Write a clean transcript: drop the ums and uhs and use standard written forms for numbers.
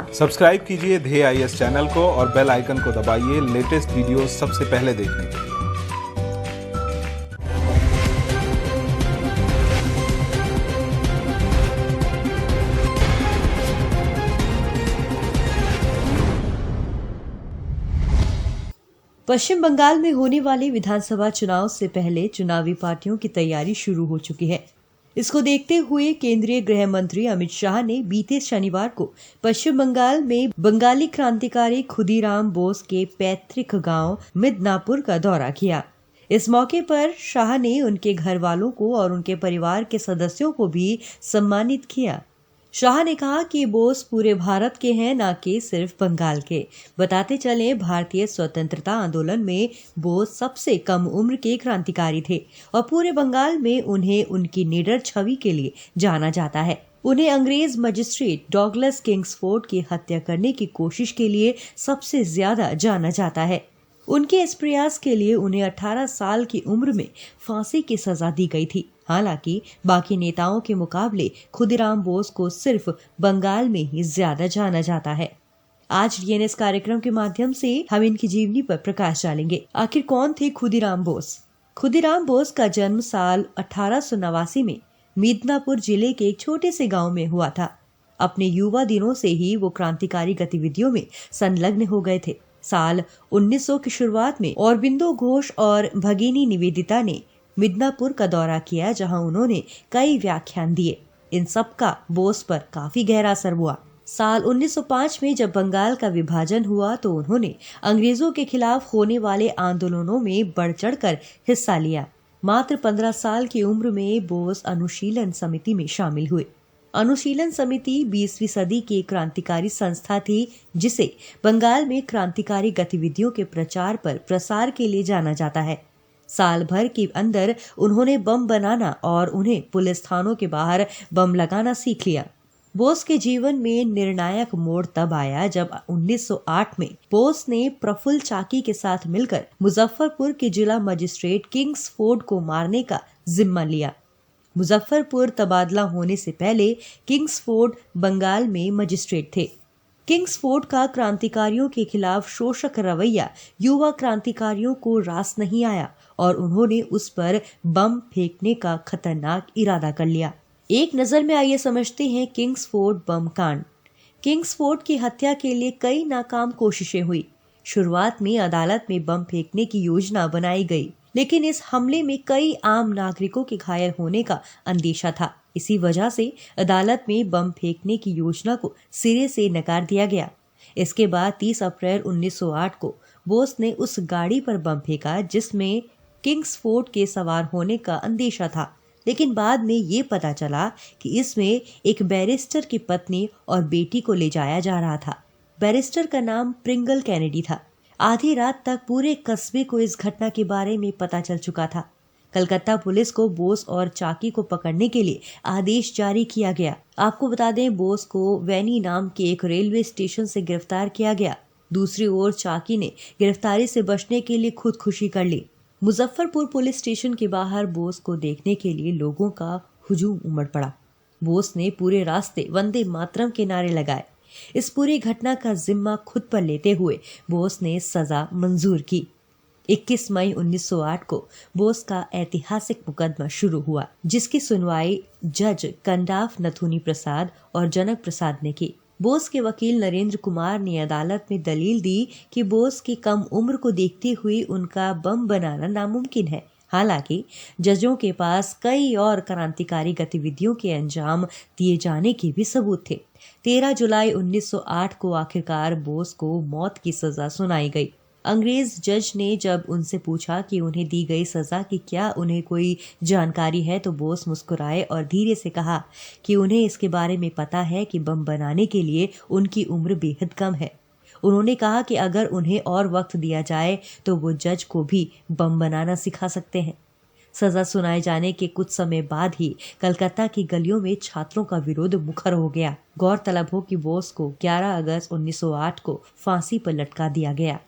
Subscribe कीजिए ध्येय IAS channel को और बेल आइकन को दबाइए लेटेस्ट वीडियो सबसे पहले देखने के लिए। पश्चिम बंगाल में होने वाले विधानसभा चुनाव से पहले चुनावी पार्टियों की तैयारी शुरू हो चुकी है। इसको देखते हुए केंद्रीय गृह मंत्री अमित शाह ने बीते शनिवार को पश्चिम बंगाल में बंगाली क्रांतिकारी खुदीराम बोस के पैतृक गांव मिदनापुर का दौरा किया। इस मौके पर शाह ने उनके घर वालों को और उनके परिवार के सदस्यों को भी सम्मानित किया। शाह ने कहा कि बोस पूरे भारत के हैं, न कि सिर्फ बंगाल के। बताते चले, भारतीय स्वतंत्रता आंदोलन में बोस सबसे कम उम्र के क्रांतिकारी थे और पूरे बंगाल में उन्हें उनकी निडर छवि के लिए जाना जाता है। उन्हें अंग्रेज मजिस्ट्रेट डॉगलस किंग्सफोर्ड की हत्या करने की कोशिश के लिए सबसे ज्यादा जाना जाता है। उनके इस प्रयास के लिए उन्हें 18 साल की उम्र में फांसी की सजा दी गई थी। हालांकि बाकी नेताओं के मुकाबले खुदीराम बोस को सिर्फ बंगाल में ही ज्यादा जाना जाता है। आज डीएनएस कार्यक्रम के माध्यम से हम इनकी जीवनी पर प्रकाश डालेंगे। आखिर कौन थे खुदीराम बोस? खुदीराम बोस का जन्म साल 1889 में मिदनापुर जिले के एक छोटे से गांव में हुआ था। अपने युवा दिनों से ही वो क्रांतिकारी गतिविधियों में संलग्न हो गए थे। साल 1900 की शुरुआत में औरबिंदो घोष और भगिनी निवेदिता ने मिदनापुर का दौरा किया, जहां उन्होंने कई व्याख्यान दिए। इन सब का बोस पर काफी गहरा असर हुआ। साल 1905 में जब बंगाल का विभाजन हुआ तो उन्होंने अंग्रेजों के खिलाफ होने वाले आंदोलनों में बढ़ चढ़कर हिस्सा लिया। मात्र 15 साल की उम्र में बोस अनुशीलन समिति में शामिल हुए। अनुशीलन समिति 20वीं सदी की एक क्रांतिकारी संस्था थी, जिसे बंगाल में क्रांतिकारी गतिविधियों के प्रचार पर प्रसार के लिए जाना जाता है। साल भर के अंदर उन्होंने बम बनाना और उन्हें पुलिस थानों के बाहर बम लगाना सीख लिया। बोस के जीवन में निर्णायक मोड़ तब आया जब 1908 में बोस ने प्रफुल्ल चाकी के साथ मिलकर मुजफ्फरपुर के जिला मजिस्ट्रेट किंग्सफोर्ड को मारने का जिम्मा लिया। मुजफ्फरपुर तबादला होने से पहले किंग्सफोर्ड बंगाल में मजिस्ट्रेट थे। किंग्सफोर्ड का क्रांतिकारियों के खिलाफ शोषक रवैया युवा क्रांतिकारियों को रास नहीं आया और उन्होंने उस पर बम फेंकने का खतरनाक इरादा कर लिया। एक नजर में आइए समझते हैं किंग्सफोर्ड बम कांड। किंग्सफोर्ड की हत्या के लिए कई नाकाम कोशिशें हुई। शुरुआत में अदालत में बम फेंकने की योजना बनाई गई, लेकिन इस हमले में कई आम नागरिकों के घायल होने का अंदेशा था। इसी वजह से अदालत में बम फेंकने की योजना को सिरे से नकार दिया गया। इसके बाद 30 अप्रैल 1908 को बोस ने उस गाड़ी पर बम फेंका जिसमें किंग्सफोर्ड के सवार होने का अंदेशा था, लेकिन बाद में ये पता चला कि इसमें एक बैरिस्टर की पत्नी और बेटी को ले जाया जा रहा था। बैरिस्टर का नाम प्रिंगल कैनेडी था। आधी रात तक पूरे कस्बे को इस घटना के बारे में पता चल चुका था। कलकत्ता पुलिस को बोस और चाकी को पकड़ने के लिए आदेश जारी किया गया। आपको बता दें, बोस को वैनी नाम के एक रेलवे स्टेशन से गिरफ्तार किया गया। दूसरी ओर चाकी ने गिरफ्तारी से बचने के लिए खुदकुशी कर ली। मुजफ्फरपुर पुलिस स्टेशन के बाहर बोस को देखने के लिए लोगों का हुजूम उमड़ पड़ा। बोस ने पूरे रास्ते वंदे मातरम के नारे लगाए। इस पूरी घटना का जिम्मा खुद पर लेते हुए बोस ने सजा मंजूर की। 21 मई 1908 को बोस का ऐतिहासिक मुकदमा शुरू हुआ, जिसकी सुनवाई जज कंडाफ नथुनी प्रसाद और जनक प्रसाद ने की। बोस के वकील नरेंद्र कुमार ने अदालत में दलील दी कि बोस की कम उम्र को देखते हुए उनका बम बनाना नामुमकिन है। हालांकि जजों के पास कई और क्रांतिकारी गतिविधियों के अंजाम दिए जाने के भी सबूत थे। 13 जुलाई 1908 को आखिरकार बोस को मौत की सजा सुनाई गई। अंग्रेज जज ने जब उनसे पूछा कि उन्हें दी गई सजा की क्या उन्हें कोई जानकारी है, तो बोस मुस्कुराए और धीरे से कहा कि उन्हें इसके बारे में पता है कि बम बनाने के लिए उनकी उम्र बेहद कम है। उन्होंने कहा कि अगर उन्हें और वक्त दिया जाए तो वो जज को भी बम बनाना सिखा सकते हैं। सजा सुनाए जाने के कुछ समय बाद ही कलकत्ता की गलियों में छात्रों का विरोध मुखर हो गया। गौरतलब हो कि बोस को 11 अगस्त 1908 को फांसी पर लटका दिया गया।